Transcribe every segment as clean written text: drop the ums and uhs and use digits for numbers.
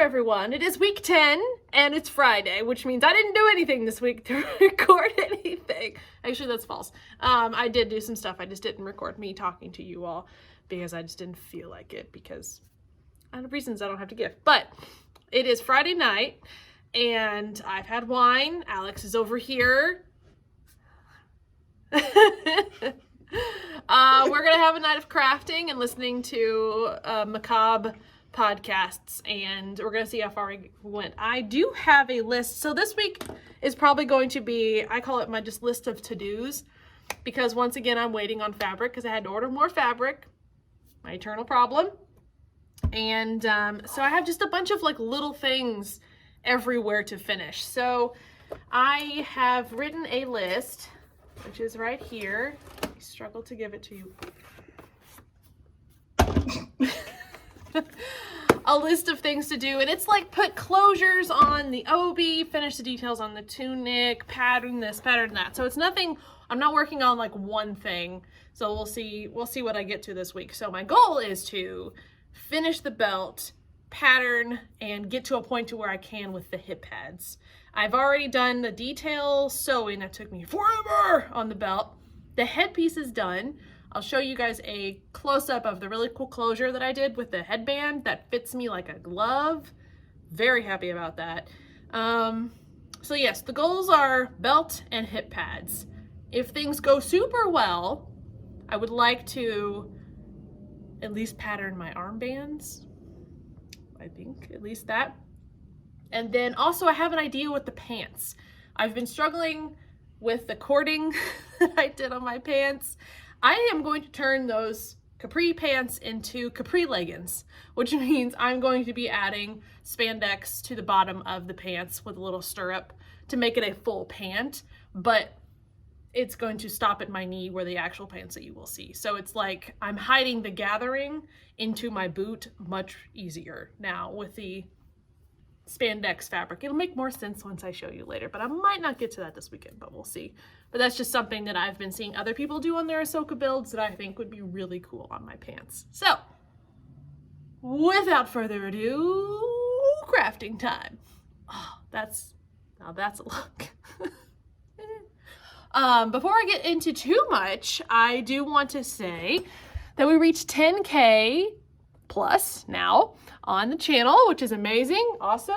there, everyone. It is week 10, and it's Friday, which means I didn't do anything this week to record anything. Actually, that's false. I did do some stuff. I just didn't record me talking to you all because I just didn't feel like it because I have reasons I don't have to give. But it is Friday night, and I've had wine. Alex is over here. We're going to have a night of crafting and listening to macabre podcasts, and we're going to see how far we went. I do have a list. So this week is probably going to be, I call it my just list of to-dos, because once again, I'm waiting on fabric because I had to order more fabric. My eternal problem. And so I have just a bunch of like little things everywhere to finish. So I have written a list, which is right here. I struggle to give it to you. A list of things to do, and it's like put closures on the obi, finish the details on the tunic, pattern this, pattern that. So it's nothing, I'm not working on like one thing. So we'll see what I get to this week. So my goal is to finish the belt, pattern, and get to a point to where I can with the hip pads. I've already done the detail sewing that took me forever on the belt. The headpiece is done. I'll show you guys a close-up of the really cool closure that I did with the headband that fits me like a glove. Very happy about that. So yes, the goals are belt and hip pads. If things go super well, I would like to at least pattern my armbands. I think at least that. And then also I have an idea with the pants. I've been struggling with the cording that I did on my pants. I am going to turn those capri pants into Capri Leggings, which means I'm going to be adding spandex to the bottom of the pants with a little stirrup to make it a full pant, but it's going to stop at my knee where the actual pants that you will see. So it's like I'm hiding the gathering into my boot much easier now with the spandex fabric. It'll make more sense once I show you later, but I might not get to that this weekend, but we'll see. But that's just something that I've been seeing other people do on their Ahsoka builds that I think would be really cool on my pants. So, without further ado, crafting time. Oh, now that's a look. Before I get into too much, I do want to say that we reached 10K plus now on the channel, which is amazing, awesome.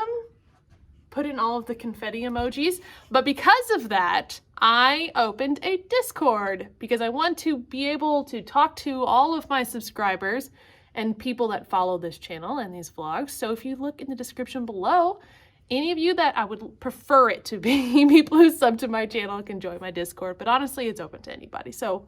Put in all of the confetti emojis. But because of that, I opened a Discord because I want to be able to talk to all of my subscribers and people that follow this channel and these vlogs. So if you look in the description below, any of you that I would prefer it to be people who sub to my channel can join my Discord, but honestly, it's open to anybody. So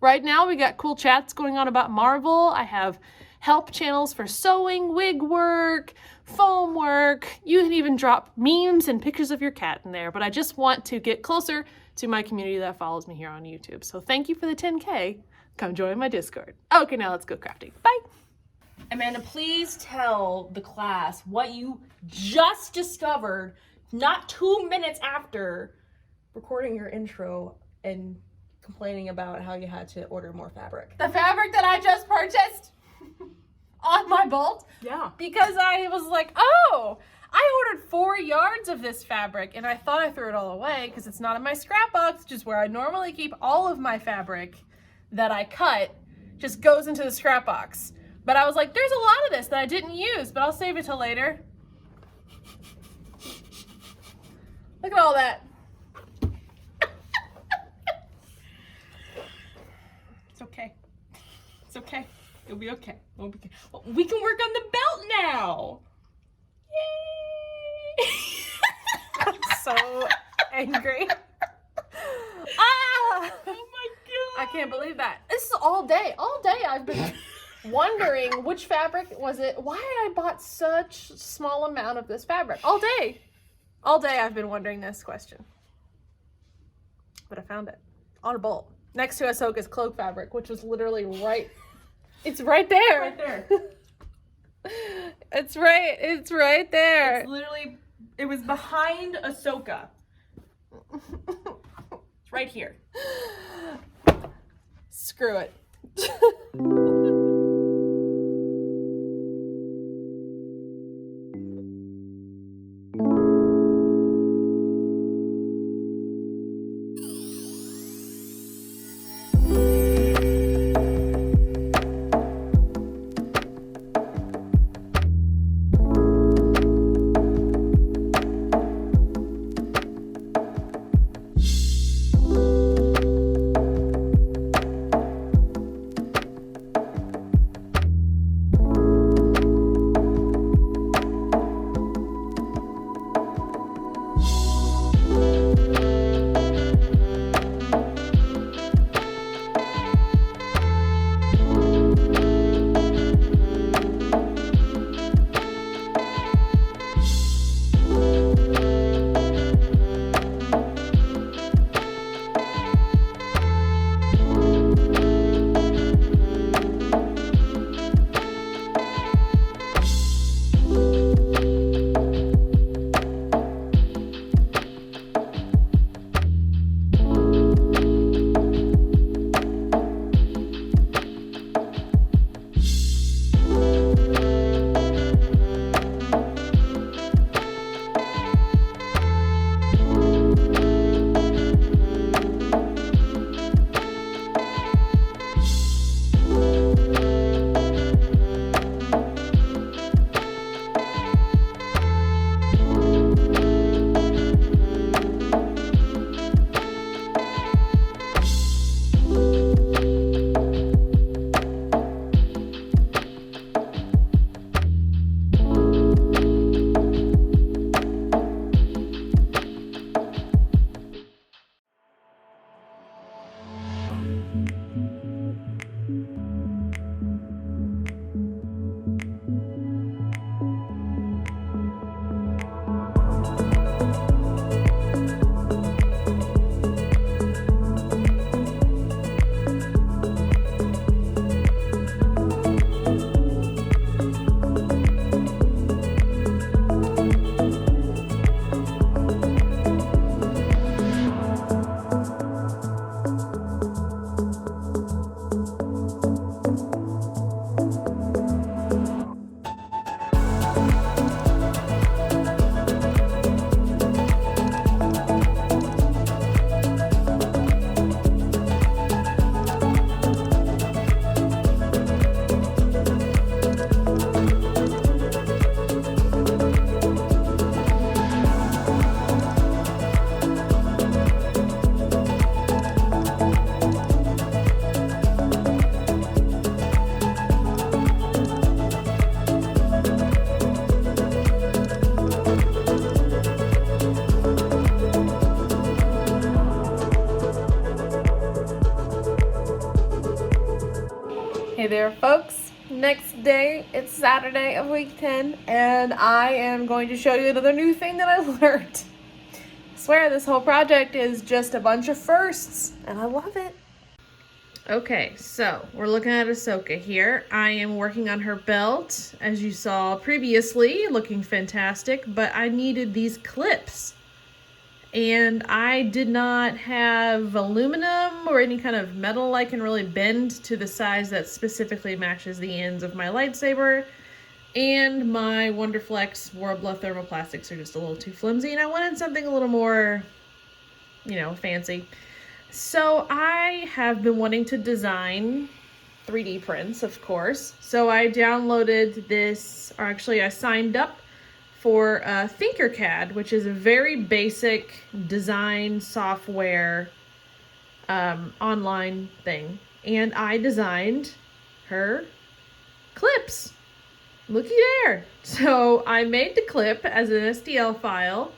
right now we got cool chats going on about Marvel. I have help channels for sewing, wig work, foam work. You can even drop memes and pictures of your cat in there, but I just want to get closer to my community that follows me here on YouTube. So thank you for the 10K. Come join my Discord. Okay, now let's go crafting. Bye. Amanda, please tell the class what you just discovered not 2 minutes after recording your intro and complaining about how you had to order more fabric. The fabric that I just purchased on my bolt? Yeah. Because I was like, oh, I ordered 4 yards of this fabric and I thought I threw it all away because it's not in my scrap box, which is where I normally keep all of my fabric that I cut, just goes into the scrap box. But I was like, there's a lot of this that I didn't use, but I'll save it till later. Look at all that. It's okay. It's okay. It'll be okay. It'll be okay. Well, we can work on the belt now. Yay! I'm so angry. Ah! Oh my God. I can't believe that. This is all day. All day I've been wondering which fabric was it. Why I bought such small amount of this fabric. All day. All day I've been wondering this question. But I found it. On a bolt. Next to Ahsoka's cloak fabric, which was literally right. It's right there. Right there. It's right there. It's literally, it was behind Ahsoka. It's right here. Screw it. Hey there, folks. Next day, it's Saturday of week 10, and I am going to show you another new thing that I learned. I swear this whole project is just a bunch of firsts, and I love it. Okay, so we're looking at Ahsoka here. I am working on her belt, as you saw previously, looking fantastic, but I needed these clips. And I did not have aluminum or any kind of metal I can really bend to the size that specifically matches the ends of my lightsaber. And my Wonderflex Worbla thermoplastics are just a little too flimsy, and I wanted something a little more, fancy. So I have been wanting to design 3D prints, of course. So I downloaded this, or actually I signed up for Thinkercad, which is a very basic design software online thing. And I designed her clips. Looky there. So I made the clip as an STL file,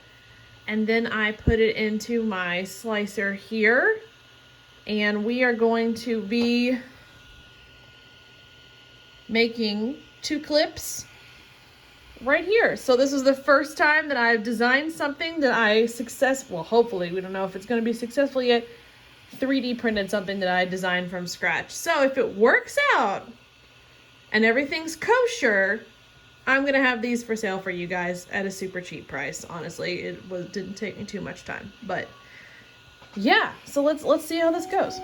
and then I put it into my slicer here. And we are going to be making 2 clips right here. So this is the first time that I've designed something that I hopefully, we don't know if it's going to be successful yet, 3D printed something that I designed from scratch. So if it works out and everything's kosher, I'm going to have these for sale for you guys at a super cheap price. Honestly, didn't take me too much time, but yeah, so let's see how this goes.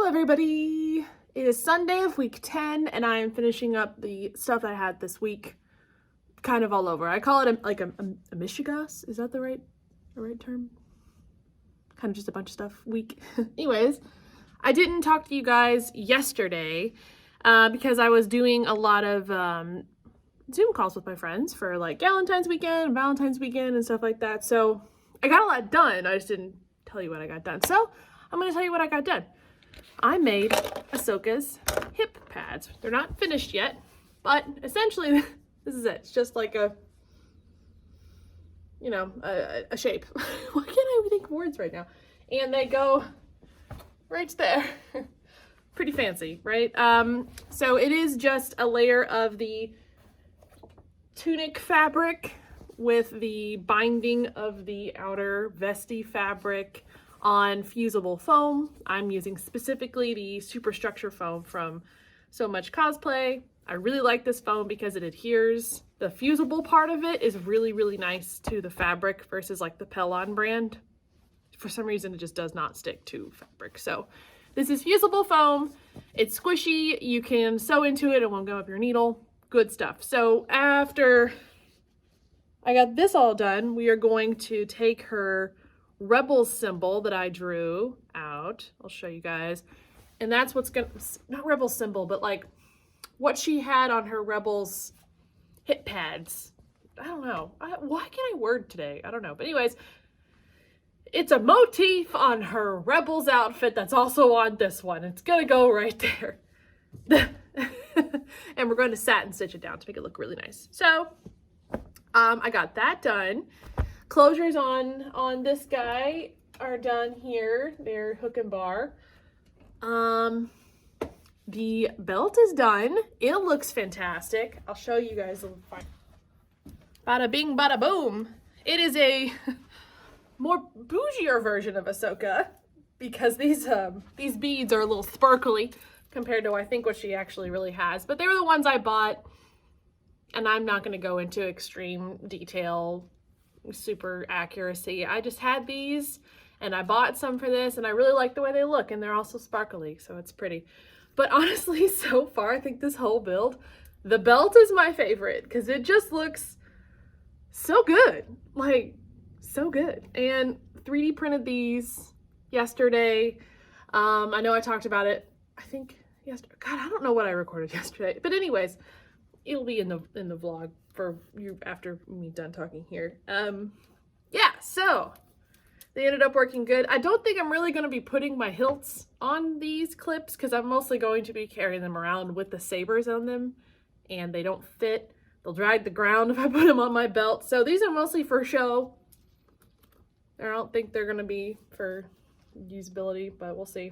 Everybody, it is Sunday of week 10, and I am finishing up the stuff I had this week kind of all over. I call it a mishigas. Is that the right term? Kind of just a bunch of stuff week. Anyways, I didn't talk to you guys yesterday because I was doing a lot of Zoom calls with my friends for like Galentine's weekend and Valentine's weekend and stuff like that. So I got a lot done. I just didn't tell you what I got done. So I'm going to tell you what I got done. I made Ahsoka's hip pads. They're not finished yet, but essentially this is it. It's just like a shape. Why can't I think of words right now? And they go right there. Pretty fancy, right? So it is just a layer of the tunic fabric with the binding of the outer vesty fabric on fusible foam. I'm using specifically the superstructure foam from So Much Cosplay. I really like this foam because it adheres. The fusible part of it is really, really nice to the fabric versus like the Pellon brand. For some reason, it just does not stick to fabric. So this is fusible foam. It's squishy. You can sew into it. It won't go up your needle. Good stuff. So after I got this all done, we are going to take her Rebels symbol that I drew out. I'll show you guys. And that's what's gonna, not Rebels symbol, but like what she had on her Rebels hip pads. I don't know. Why can't I word today? I don't know. But anyways, it's a motif on her Rebels outfit that's also on this one. It's gonna go right there. And we're going to satin stitch it down to make it look really nice. So I got that done. Closures on this guy are done here. They're hook and bar. The belt is done. It looks fantastic. I'll show you guys. Bada bing, bada boom. It is a more bougier version of Ahsoka. because these beads are a little sparkly compared to I think what she actually really has. But they were the ones I bought, and I'm not going to go into extreme detail, super accuracy. I just had these, and I bought some for this, and I really like the way they look, and they're also sparkly, so it's pretty. But honestly, so far, I think this whole build, the belt is my favorite because it just looks so good. Like, so good. And 3D printed these yesterday. I know I talked about it, I think yesterday. God, I don't know what I recorded yesterday. But anyways, it'll be in the vlog for you after me done talking here. Yeah, so they ended up working good. I don't think I'm really going to be putting my hilts on these clips because I'm mostly going to be carrying them around with the sabers on them, and they don't fit. They'll drag the ground if I put them on my belt. So these are mostly for show. I don't think they're going to be for usability, but we'll see.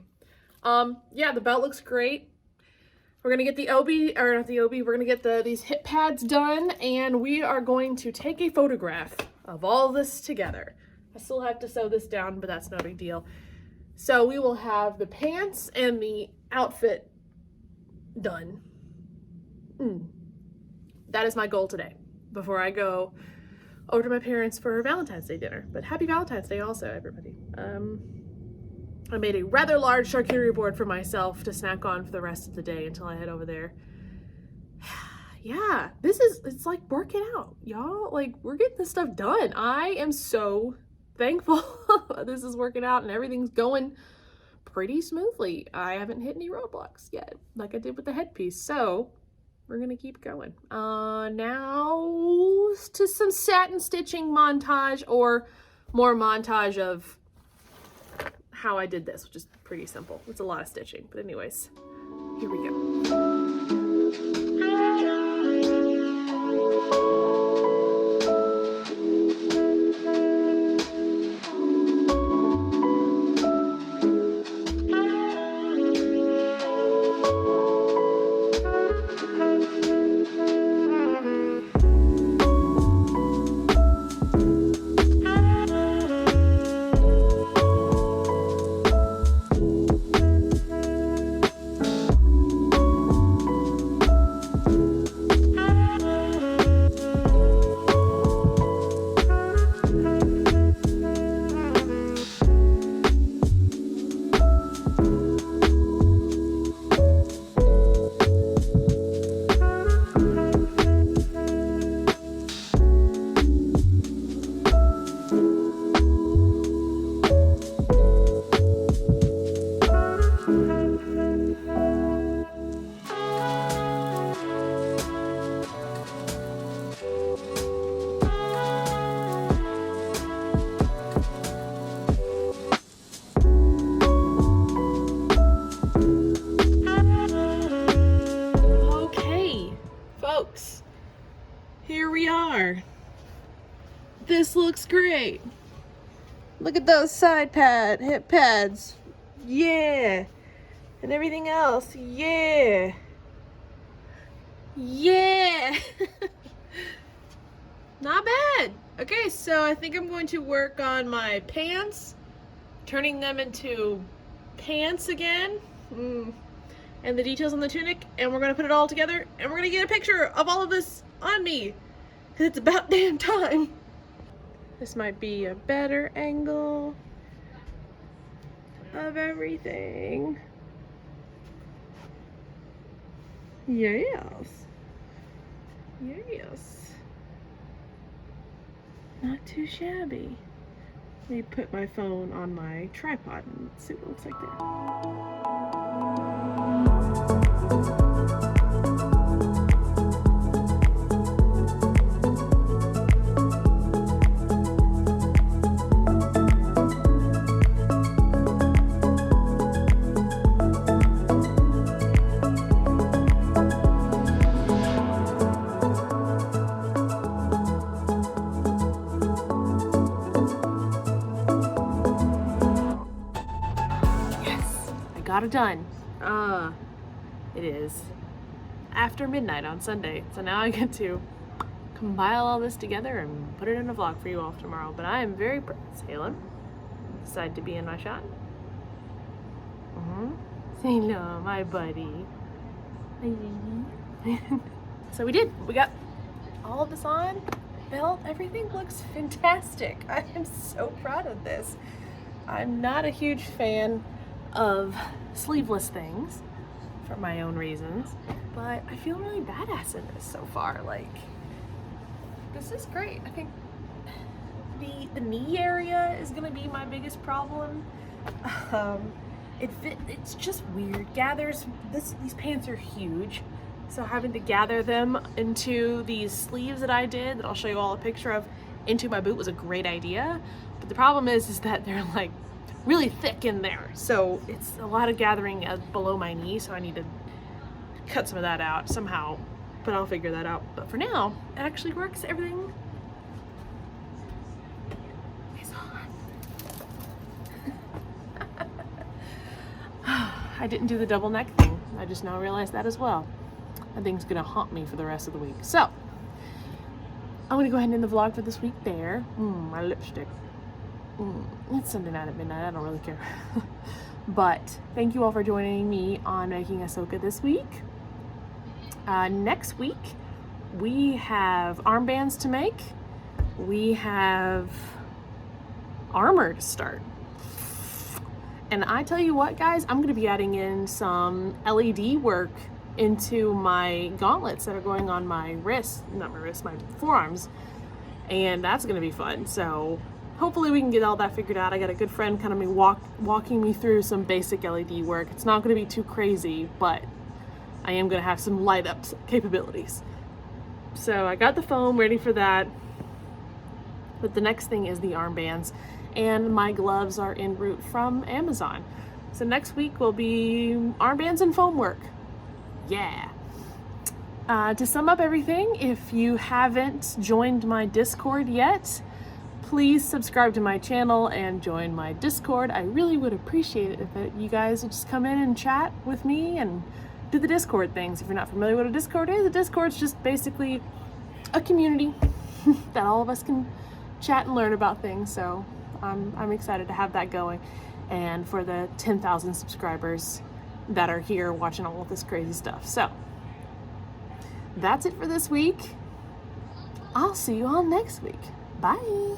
Yeah, the belt looks great. We're going to get the OB, or not the OB, we're going to get these hip pads done, and we are going to take a photograph of all this together. I still have to sew this down, but that's no big deal. So we will have the pants and the outfit done. That is my goal today before I go over to my parents for Valentine's Day dinner. But happy Valentine's Day also, everybody. I made a rather large charcuterie board for myself to snack on for the rest of the day until I head over there. Yeah, it's like working out, y'all. Like, we're getting this stuff done. I am so thankful this is working out and everything's going pretty smoothly. I haven't hit any roadblocks yet, like I did with the headpiece. So we're gonna keep going. Now to some satin stitching montage, or more montage of how I did this, which is pretty simple. It's a lot of stitching, but anyways, here we go. Here we are. This looks great. Look at those hip pads. Yeah. And everything else. Yeah. Yeah. Not bad. Okay, so I think I'm going to work on my pants, turning them into pants again. And the details on the tunic, and we're gonna put it all together, and we're gonna get a picture of all of this on me, because it's about damn time. This might be a better angle of everything. Yes. Yes. Not too shabby. Let me put my phone on my tripod and see what it looks like there. Got it done. It is after midnight on Sunday, so now I get to compile all this together and put it in a vlog for you all tomorrow. But I am very proud. Salem, decided to be in my shot. Say hello, my buddy. So we did. We got all of this on. Belt, everything looks fantastic. I am so proud of this. I'm not a huge fan of sleeveless things for my own reasons, but I feel really badass in this so far. Like, this is great. I think the knee area is gonna be my biggest problem. It's just weird. These pants are huge, so having to gather them into these sleeves that I did, that I'll show you all a picture of, into my boot was a great idea. But the problem is that they're like really thick in there, so it's a lot of gathering below my knee, so I need to cut some of that out somehow, but I'll figure that out. But for now, it actually works. Everything is on. I didn't do the double neck thing. I just now realized that as well. That thing's gonna haunt me for the rest of the week. So I'm gonna go ahead and end the vlog for this week there. My lipstick. It's Sunday night at midnight, I don't really care. But thank you all for joining me on making Ahsoka this week. Next week, we have armbands to make. We have armor to start. And I tell you what, guys, I'm gonna be adding in some LED work into my gauntlets that are going on my wrists, not my wrists, my forearms. And that's gonna be fun. So hopefully we can get all that figured out. I got a good friend kind of walking me through some basic LED work. It's not gonna be too crazy, but I am gonna have some light up capabilities. So I got the foam ready for that. But the next thing is the armbands, and my gloves are en route from Amazon. So next week will be armbands and foam work. Yeah. To sum up everything, if you haven't joined my Discord yet, please subscribe to my channel and join my Discord. I really would appreciate it if you guys would just come in and chat with me and do the Discord things. If you're not familiar with what a Discord is, a Discord's just basically a community that all of us can chat and learn about things. So I'm excited to have that going, and for the 10,000 subscribers that are here watching all of this crazy stuff. So that's it for this week. I'll see you all next week. Bye.